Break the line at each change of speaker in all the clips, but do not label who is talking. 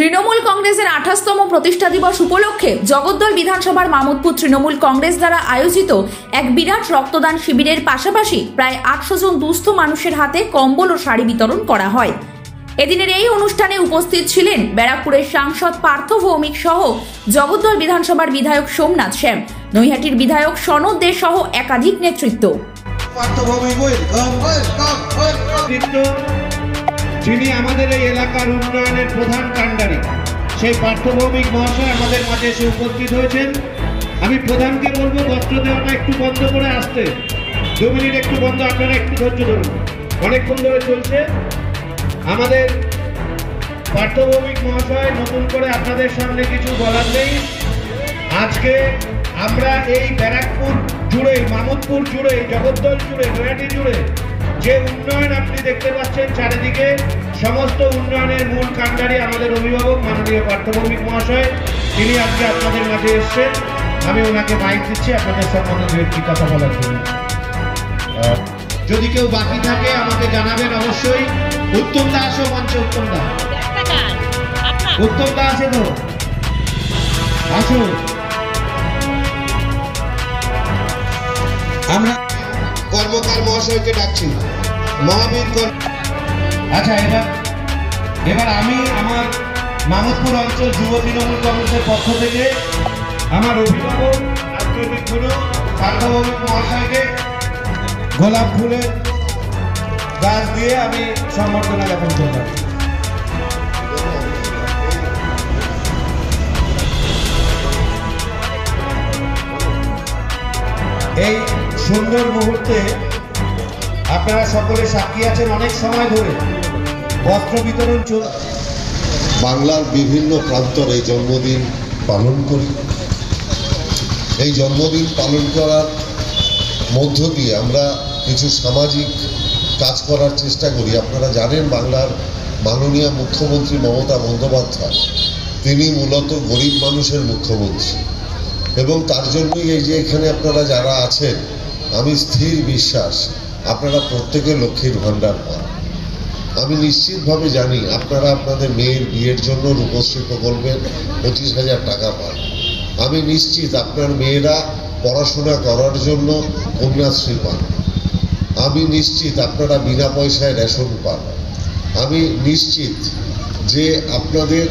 তৃণমূল কংগ্রেসের 28তম প্রতিষ্ঠা দিবস উপলক্ষে জগদ্দল বিধানসভার মামুদপুর তৃণমূল কংগ্রেস দ্বারা আয়োজিত এক বিরাট রক্তদান শিবিরের পাশাপাশি প্রায় 800 জন দুস্থ মানুষের হাতে কম্বল ও শাড়ি বিতরণ করা হয়। এদিনের এই অনুষ্ঠানে উপস্থিত ছিলেন ব্যারাকপুরের সাংসদ পার্থ ভৌমিক সহ জগদ্দল বিধানসভার বিধায়ক সোমনাথ শ্যাম, নৈহাটির বিধায়ক সনদ দে সহ একাধিক নেতৃত্ব।
যিনি আমাদের এই এলাকার উন্নয়নের প্রধান কাণ্ডারি, সেই পার্থ ভৌমিক মহাশয় আমাদের মাঝে এসে উপস্থিত হয়েছেন। আমি প্রধানকে বলবো বস্ত্র দেওয়াটা একটু বন্ধ করে আসতে, 2 মিনিট একটু বন্ধ, আপনারা একটু ধৈর্য ধরুন, অনেকক্ষণ ধরে চলছে। আমাদের পার্থ ভৌমিক মহাশয়, নতুন করে আপনাদের সামনে কিছু বলার নেই। আজকে আমরা এই ব্যারাকপুর জুড়ে, মামুদপুর জুড়ে, জগদ্দল জুড়ে, নৈহাটি জুড়ে যে উন্নয়ন আপনি দেখতে পাচ্ছেন চারিদিকে, সমস্ত উন্নয়নের মূল কাণ্ডারি আমাদের অভিভাবক মাননীয় পার্থ ভৌমিক মহাশয়। তিনি আজকে আপনাদের মাঝে এসছেন। আমি ওনাকে মাইক দিচ্ছি আপনাদের সম্বন্ধে একটি কথা বলার জন্য। যদি কেউ বাকি থাকে আমাকে জানাবেন অবশ্যই। উত্তম দা আসো মঞ্চে, উত্তম দা, উত্তম দা আছে তো, আসো। আমরা কর্মকার মহাশয়কে ডাকছি, মহাবীর। আচ্ছা, এবার আমি আমার মামুদপুর অঞ্চল যুব তৃণমূল কংগ্রেসের পক্ষ থেকে আমার অভিভাবক রাজনৈতিক গুরু পার্থ ভৌমিক মহাশয়কে গোলাপ ফুলের গাছ দিয়ে আমি সম্বর্ধনা জ্ঞাপন করলাম। এই সুন্দর মুহূর্তে আপনারা সকলে সাক্ষী আছেন। অনেক সময় ধরে বস্ত্র বিতরণ চলছে।
বাংলার বিভিন্ন প্রান্তর এই জন্মদিন পালন করি। এই জন্মদিন পালন করার মধ্য দিয়ে আমরা কিছু সামাজিক কাজ করার চেষ্টা করি। আপনারা জানেন বাংলার মাননীয় মুখ্যমন্ত্রী মমতা বন্দ্যোপাধ্যায়, তিনি মূলত গরিব মানুষের মুখ্যমন্ত্রী, এবং তার জন্যই এই যে এখানে আপনারা যারা আছেন, আমি স্থির বিশ্বাস আপনারা প্রত্যেকে লক্ষ্মীর ভাণ্ডার পান। আমি নিশ্চিতভাবে জানি আপনারা আপনাদের মেয়ের বিয়ের জন্য রূপশ্রী প্রকল্পের 25,000 টাকা পান। আমি নিশ্চিত আপনার মেয়েরা পড়াশোনা করার জন্য কন্যাশ্রী পান। আমি নিশ্চিত আপনারা বিনা পয়সায় রেশন পান। আমি নিশ্চিত যে আপনাদের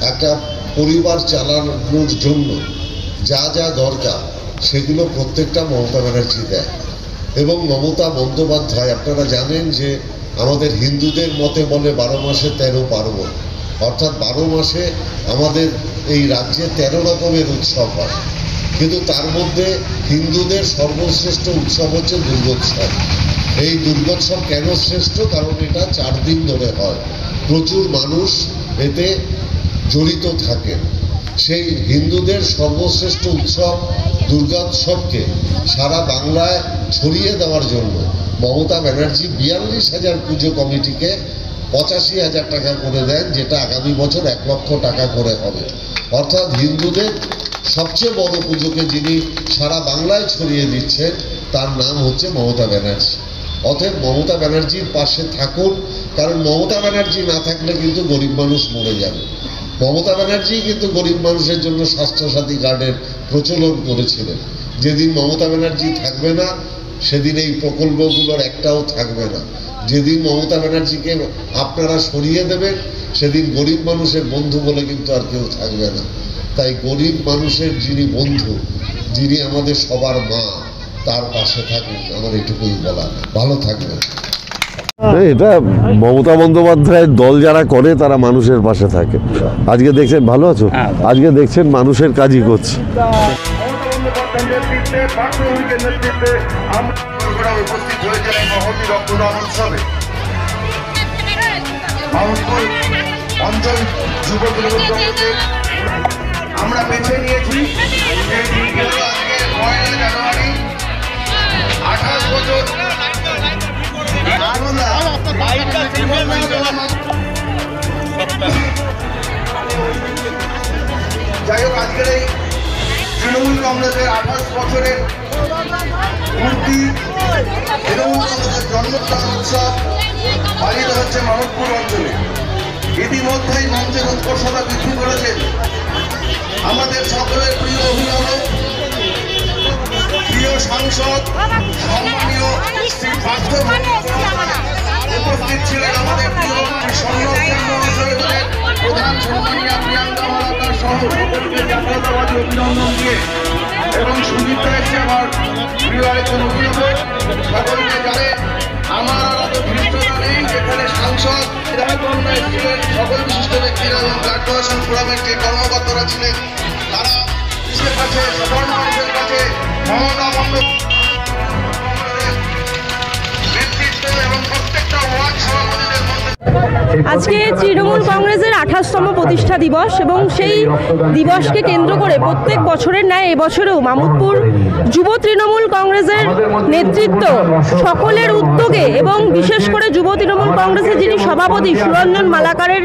একটা পরিবার চালানোর জন্য যা যা দরকার সেগুলো প্রত্যেকটা মমতা ব্যানার্জি দেয়। এবং মমতা বন্দ্যোপাধ্যায়, আপনারা জানেন যে আমাদের হিন্দুদের মতে বলে 12 মাসে 13 পার্বণ, অর্থাৎ 12 মাসে আমাদের এই রাজ্যে 13 রকমের উৎসব হয়, কিন্তু তার মধ্যে হিন্দুদের সর্বশ্রেষ্ঠ উৎসব হচ্ছে দুর্গোৎসব। এই দুর্গোৎসব কেন শ্রেষ্ঠ? কারণ এটা 4 দিন ধরে হয়, প্রচুর মানুষ এতে জড়িত থাকে। সেই হিন্দুদের সর্বশ্রেষ্ঠ উৎসব দুর্গোৎসবকে সারা বাংলায় ছড়িয়ে দেওয়ার জন্য মমতা ব্যানার্জি 42,000 পুজো কমিটিকে 85,000 টাকা করে দেন, যেটা আগামী বছর 1 লক্ষ টাকা করে হবে। অর্থাৎ হিন্দুদের সবচেয়ে বড় পুজোকে যিনি সারা বাংলায় ছড়িয়ে দিচ্ছেন তার নাম হচ্ছে মমতা ব্যানার্জি। অতএব মমতা ব্যানার্জির পাশে থাকুন, কারণ মমতা ব্যানার্জি না থাকলে কিন্তু গরিব মানুষ মরে যাবে। মমতা ব্যানার্জি কিন্তু গরিব মানুষের জন্য স্বাস্থ্যসাথী কার্ডের প্রচলন করেছিলেন। যেদিন মমতা ব্যানার্জি থাকবে না সেদিন এই প্রকল্পগুলোর একটাও থাকবে না। যেদিন মমতা ব্যানার্জিকে আপনারা সরিয়ে দেবেন সেদিন গরিব মানুষের বন্ধু বলে কিন্তু আর কেউ থাকবে না। তাই গরিব মানুষের যিনি বন্ধু, যিনি আমাদের সবার মা, তার পাশে থাকুন, আমার এটুকুই বলা। ভালো থাকবেন।
এটা মমতা বন্দ্যোপাধ্যায়ের দল যারা করে তারা মানুষের পাশে থাকে। আজকে দেখছেন, ভালো আছো, আজকে দেখছেন মানুষের কাজই করছে।
আমরা বেছে নিয়েছি 28 বছর যাই হোক, আজকের এই তৃণমূল কংগ্রেসের 28 বছরের মূর্তি তৃণমূল কংগ্রেসের জন্মদিন উৎসব পালিত হচ্ছে মামুদপুর অঞ্চলে।
ইতিমধ্যেই মঞ্চের উৎকর্ষতা বৃদ্ধি করেছেন আমাদের সকলের প্রিয় অভিভাবক, প্রিয় সাংসদ, সম্মানীয় শ্রী পার্থ উপস্থিত ছিলেন আমাদের প্রিয় সংরক্ষণ মহাশয়দের প্রধান সম্মানীয় প্রিয়াঙ্কা মালাকার সহ সকলকে জাতীয়তাবাদী অভিনন্দন দিয়ে এবং সুজিতা এসে আমার প্রিয় আরেকজন অভিভাবক সকলকে জানে আমার আর অত ধৃষ্টতা নেই। যেখানে সাংসদ বিধায়কগণরা এসেছিলেন, সকল বিশিষ্ট ব্যক্তিরা এবং ব্লাড ডোনেশন ফোরামের যে কর্মকর্তারা ছিলেন তারা দেশের কাছে সাধারণ মানুষের কাছে মমতা বন্দ্যোপাধ্যায়ের নেতৃত্ব এবং প্রত্যেকটা ওয়ার্ড সভাপতিদের মধ্যে
আজকে তৃণমূল কংগ্রেসের 28তম প্রতিষ্ঠা দিবস এবং সেই দিবসকে কেন্দ্র করে প্রত্যেক বছরের ন্যায় এবছরেও মামুদপুর যুব তৃণমূল কংগ্রেসের নেতৃত্ব সকলের উদ্যোগে এবং বিশেষ করে যুব তৃণমূল কংগ্রেসের যিনি সভাপতি সুরঞ্জন মালাকারের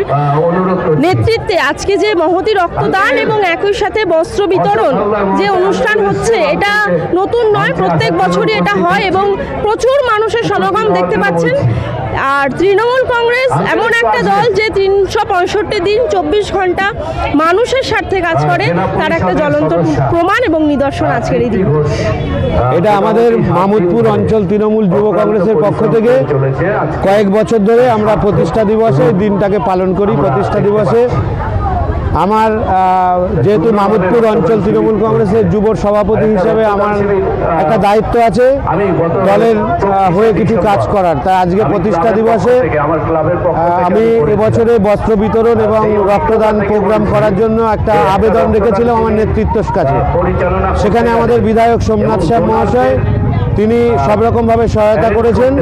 নেতৃত্বে আজকে যে মহতি রক্তদান এবং একই সাথে বস্ত্র বিতরণ যে অনুষ্ঠান হচ্ছে, এটা নতুন নয়, প্রত্যেক বছরই এটা হয় এবং প্রচুর মানুষের সমাগম দেখতে পাচ্ছেন। আর তৃণমূল কংগ্রেস এমন একটা দল যে 365 দিন 24 ঘন্টা মানুষের স্বার্থে কাজ করে, তার একটা জ্বলন্ত প্রমাণ এবং নিদর্শন আজকের এই দিন।
এটা আমাদের মামুদপুর অঞ্চল তৃণমূল যুব কংগ্রেসের পক্ষ থেকে কয়েক বছর ধরে আমরা প্রতিষ্ঠা দিবসে দিনটাকে পালন করি। প্রতিষ্ঠা দিবসে আমার যেহেতু মামুদপুর অঞ্চল তৃণমূল কংগ্রেসের যুব সভাপতি হিসেবে আমার একটা দায়িত্ব আছে দলের হয়ে কিছু কাজ করার, তাই আজকে প্রতিষ্ঠা দিবসে আমি এবছরে বস্ত্র বিতরণ এবং রক্তদান প্রোগ্রাম করার জন্য একটা আবেদন রেখেছিলাম আমার নেতৃত্বের কাছে। সেখানে আমাদের বিধায়ক সোমনাথ সাহেব মহাশয় তিনি সব রকমভাবে সহায়তা করেছেন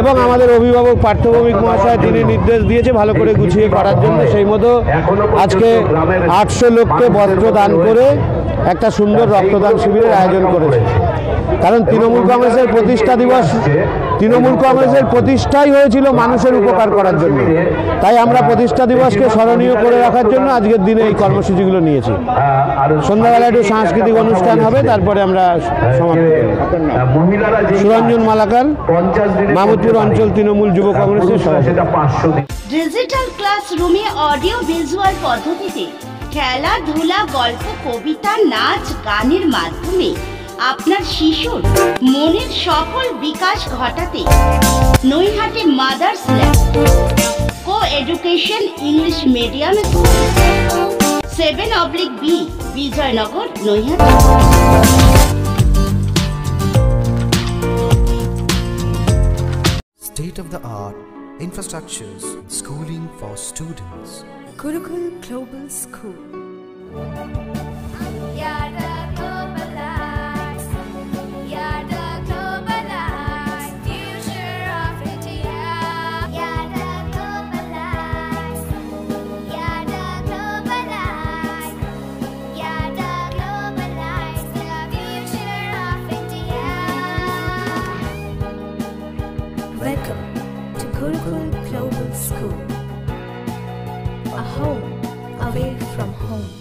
এবং আমাদের অভিভাবক পার্থভৌমিক মহাশয় তিনি নির্দেশ দিয়েছে ভালো করে গুছিয়ে করার জন্য। সেই মতো আজকে 800 লোককে বস্ত্র দান করে একটা সুন্দর রক্তদান শিবিরের আয়োজন করেছে। কারণ তৃণমূল কংগ্রেসের প্রতিষ্ঠা দিবস, তৃণমূল কংগ্রেসের প্রতিষ্ঠাই হয়েছিল মানুষের উপকার করার জন্য, তাই আমরা প্রতিষ্ঠা দিবসকে স্মরণীয় করে রাখার জন্য আজকের দিনে এই কর্মসূচিগুলো নিয়েছি। সন্ধ্যাবেলা একটু সাংস্কৃতিক অনুষ্ঠান হবে, তারপরে আমরা সমাপ্ত করব। সুরঞ্জন মালাকার, মামুদপুর অঞ্চল তৃণমূল যুব কংগ্রেসের সভাপতি।
ডিজিটাল ক্লাসরুমে অডিও ভিজুয়াল পদ্ধতিতে খেলাধুলা, গল্প, কবিতা, নাচ, গানের মাধ্যমে আপনার শিশুর মনের সফল বিকাশ ঘটাতে Naihati mothers lab co education English medium school 7/B Bijoynagar, Naihati.
State-of-the-art infrastructures, schooling for students.
Gurukul Global School. Welcome to Gurukul Global School, a home away from home.